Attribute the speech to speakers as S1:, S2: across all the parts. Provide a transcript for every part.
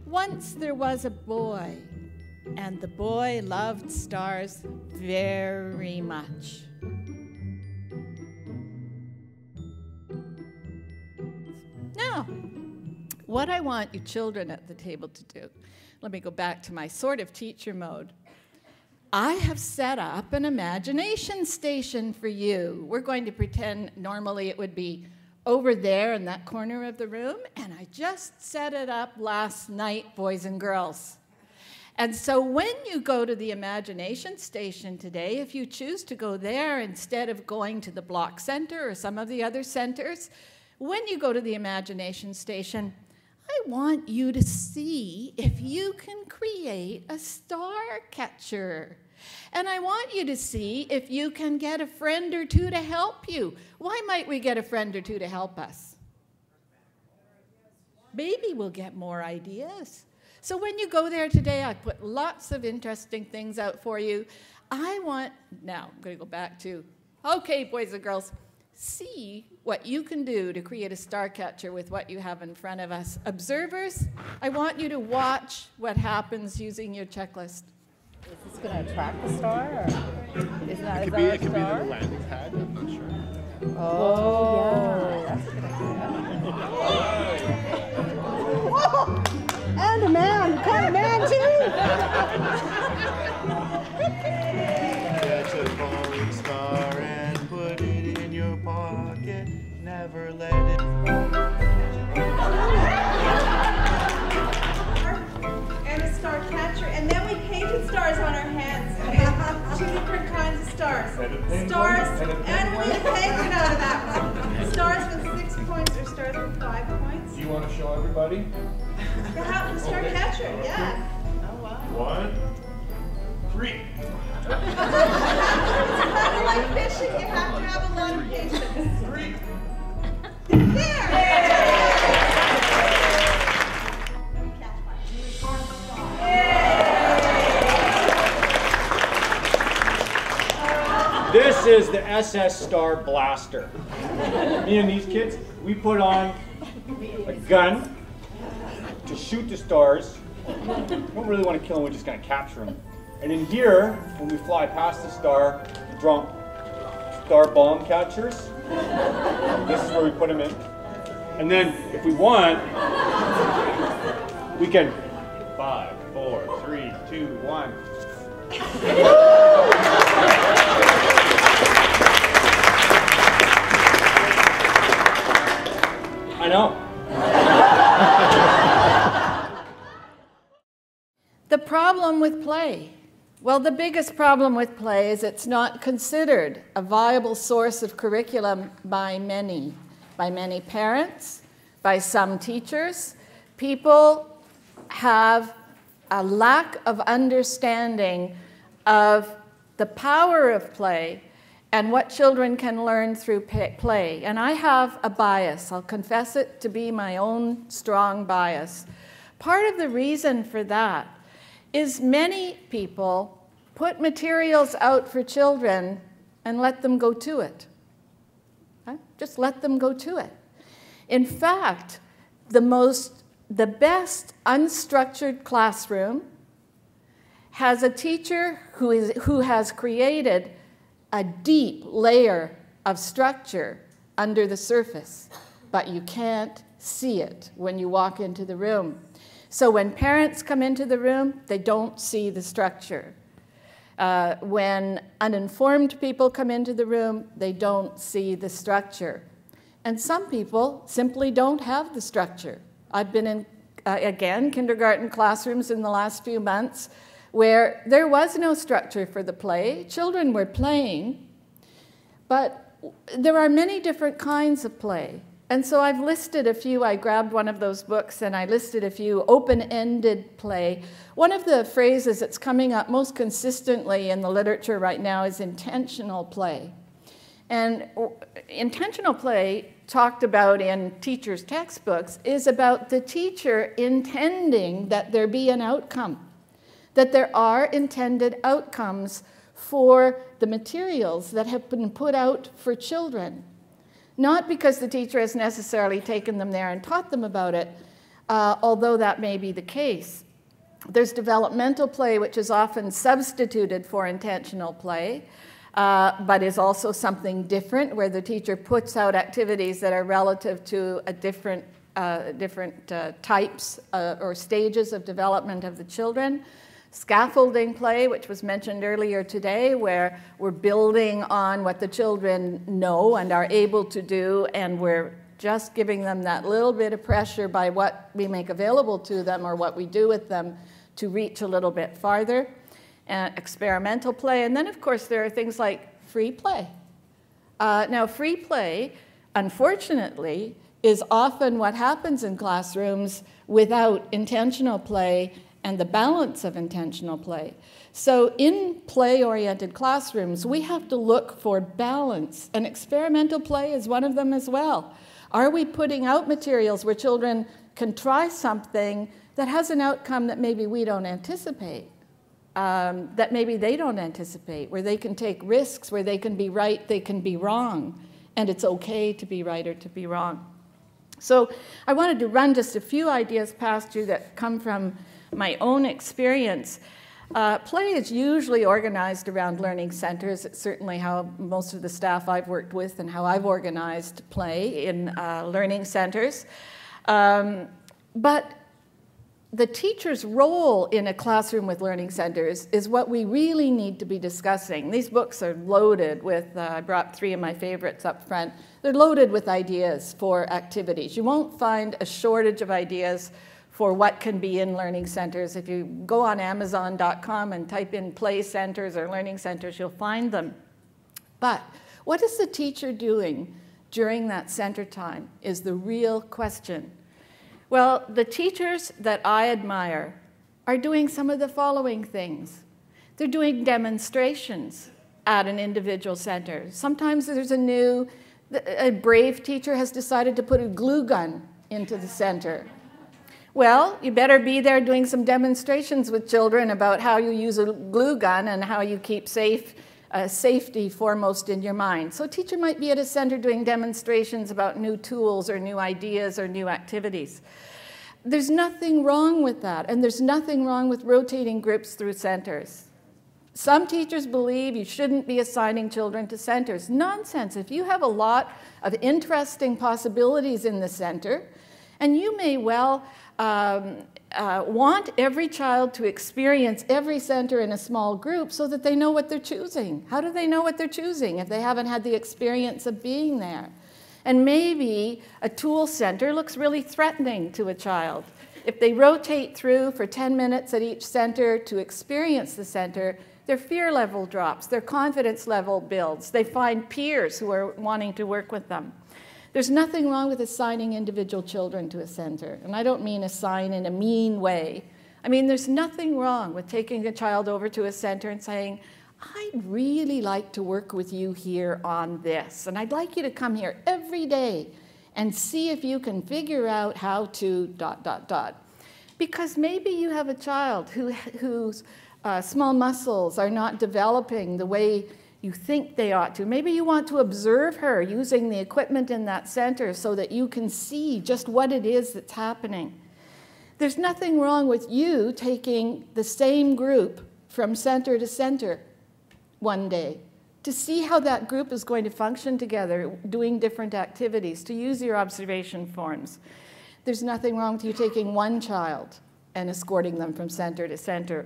S1: Once there was a boy, and the boy loved stars very much. Now, what I want you children at the table to do, let me go back to my sort of teacher mode. I have set up an imagination station for you. We're going to pretend normally it would be over there in that corner of the room, and I just set it up last night, boys and girls. And so when you go to the imagination station today, if you choose to go there instead of going to the Block Center or some of the other centers, when you go to the imagination station, I want you to see if you can create a star catcher. And I want you to see if you can get a friend or two to help you. Why might we get a friend or two to help us? Maybe we'll get more ideas. So when you go there today, I put lots of interesting things out for you. Now I'm going to go back to, okay, boys and girls, see what you can do to create a star catcher with what you have in front of us. Observers, I want you to watch what happens using your checklist.
S2: Is this going to attract the star? Or is that,
S3: it could be the landing pad, I'm not sure.
S2: Oh, yeah. That's a good idea. And a man, caught a man too!
S3: Catch a falling star and put it in your pocket. Never let it
S4: And a star catcher, and then we painted stars on our hands. And 2 different kinds of stars. Stars, and we painted out of that one. Stars with 6 points or stars with 5 points.
S3: Do you want to show everybody?
S4: The star catcher, yeah. Oh, wow.
S3: 1, 3.
S4: It's kind of like fishing. You have to have a lot of patience.
S3: 3.
S4: There!
S5: This is the SS Star Blaster. Me and these kids, we put on a gun to shoot the stars. We don't really want to kill them, we're just going to capture them. And in here, when we fly past the star, we drop star bomb catchers. This is where we put them in. And then, if we want, we can 5, 4, 3, 2, 1. I know.
S1: The problem with play. Well, the biggest problem with play is it's not considered a viable source of curriculum by many parents, by some teachers. People have a lack of understanding of the power of play and what children can learn through play. And I have a bias. I'll confess it to be my own strong bias. Part of the reason for that is many people put materials out for children and let them go to it. Just let them go to it. In fact, the best unstructured classroom has a teacher who has created a deep layer of structure under the surface, but you can't see it when you walk into the room. So when parents come into the room, they don't see the structure. When uninformed people come into the room, they don't see the structure. And some people simply don't have the structure. I've been in, again, kindergarten classrooms in the last few months where there was no structure for the play. Children were playing, but there are many different kinds of play. And so I've listed a few. I grabbed one of those books and I listed a few. Open-ended play. One of the phrases that's coming up most consistently in the literature right now is intentional play. And intentional play, talked about in teachers' textbooks, is about the teacher intending that there be an outcome, that there are intended outcomes for the materials that have been put out for children. Not because the teacher has necessarily taken them there and taught them about it, although that may be the case. There's developmental play, which is often substituted for intentional play, but is also something different, where the teacher puts out activities that are relative to a different types or stages of development of the children. Scaffolding play, which was mentioned earlier today, where we're building on what the children know and are able to do, and we're just giving them that little bit of pressure by what we make available to them or what we do with them to reach a little bit farther. Experimental play, and then of course there are things like free play. Now free play, unfortunately, is often what happens in classrooms without intentional play and the balance of intentional play. So in play-oriented classrooms, we have to look for balance, and experimental play is one of them as well. Are we putting out materials where children can try something that has an outcome that maybe we don't anticipate, that maybe they don't anticipate, where they can take risks, where they can be right, they can be wrong, and it's okay to be right or to be wrong. So I wanted to run just a few ideas past you that come from my own experience. Play is usually organized around learning centers. It's certainly how most of the staff I've worked with and how I've organized play in learning centers. But the teacher's role in a classroom with learning centers is what we really need to be discussing. These books are loaded with, I brought 3 of my favorites up front, they're loaded with ideas for activities. You won't find a shortage of ideas for what can be in learning centers. If you go on Amazon.com and type in play centers or learning centers, you'll find them. But what is the teacher doing during that center time is the real question. Well, the teachers that I admire are doing some of the following things. They're doing demonstrations at an individual center. Sometimes there's a brave teacher has decided to put a glue gun into the center. Well, you better be there doing some demonstrations with children about how you use a glue gun and how you keep safety foremost in your mind. So a teacher might be at a center doing demonstrations about new tools or new ideas or new activities. There's nothing wrong with that, and there's nothing wrong with rotating groups through centers. Some teachers believe you shouldn't be assigning children to centers. Nonsense. If you have a lot of interesting possibilities in the center, and you may well want every child to experience every center in a small group so that they know what they're choosing. How do they know what they're choosing if they haven't had the experience of being there? And maybe a tool center looks really threatening to a child. If they rotate through for 10 minutes at each center to experience the center, their fear level drops, their confidence level builds. They find peers who are wanting to work with them. There's nothing wrong with assigning individual children to a center. And I don't mean assign in a mean way. I mean, there's nothing wrong with taking a child over to a center and saying, I'd really like to work with you here on this. And I'd like you to come here every day and see if you can figure out how to ... Because maybe you have a child whose small muscles are not developing the way you think they ought to. Maybe you want to observe her using the equipment in that center so that you can see just what it is that's happening. There's nothing wrong with you taking the same group from center to center one day to see how that group is going to function together, doing different activities, to use your observation forms. There's nothing wrong with you taking one child and escorting them from center to center.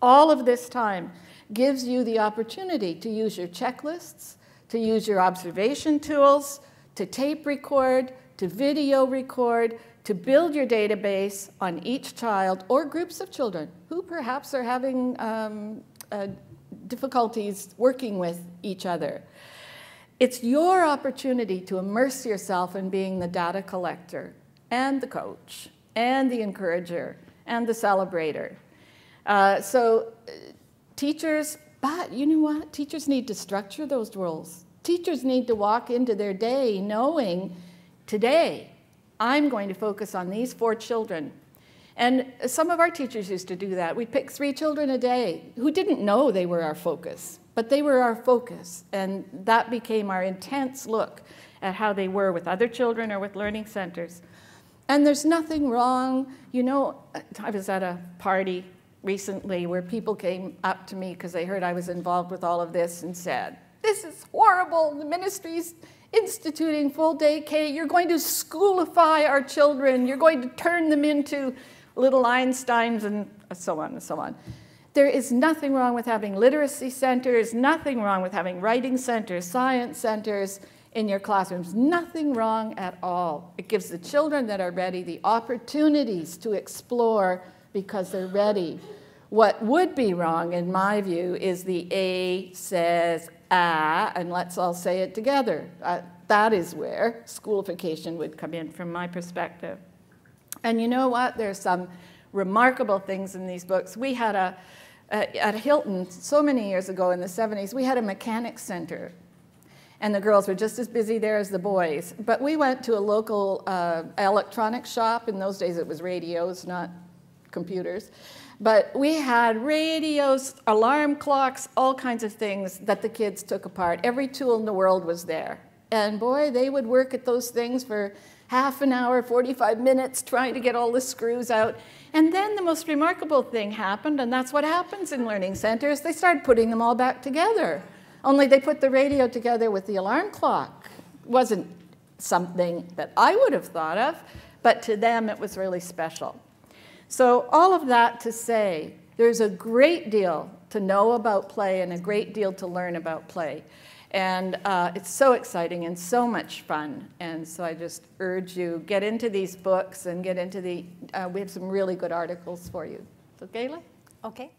S1: All of this time gives you the opportunity to use your checklists, to use your observation tools, to tape record, to video record, to build your database on each child or groups of children who perhaps are having difficulties working with each other. It's your opportunity to immerse yourself in being the data collector and the coach and the encourager and the celebrator. Teachers, but you know what? Teachers need to structure those roles. Teachers need to walk into their day knowing, today, I'm going to focus on these 4 children. And some of our teachers used to do that. We'd pick 3 children a day who didn't know they were our focus, but they were our focus. And that became our intense look at how they were with other children or with learning centers. And there's nothing wrong. You know, I was at a party recently where people came up to me because they heard I was involved with all of this and said, "This is horrible. The ministry's instituting full-day K. You're going to schoolify our children. You're going to turn them into little Einsteins," and so on and so on. There is nothing wrong with having literacy centers, nothing wrong with having writing centers, science centers in your classrooms. Nothing wrong at all. It gives the children that are ready the opportunities to explore because they're ready. What would be wrong, in my view, is the A says ah, and let's all say it together. That is where schoolification would come in from my perspective. And you know what? There's some remarkable things in these books. We had at Hilton, so many years ago in the 70s, we had a mechanics center. And the girls were just as busy there as the boys. But we went to a local electronics shop. In those days, it was radios, not computers. But we had radios, alarm clocks, all kinds of things that the kids took apart. Every tool in the world was there. And boy, they would work at those things for half an hour, 45 minutes, trying to get all the screws out. And then the most remarkable thing happened, and that's what happens in learning centers. They started putting them all back together. Only they put the radio together with the alarm clock. It wasn't something that I would have thought of, but to them it was really special. So all of that to say, there's a great deal to know about play and a great deal to learn about play. And it's so exciting and so much fun. And so I just urge you, get into these books and get into the, we have some really good articles for you. So Gayla?
S2: Okay.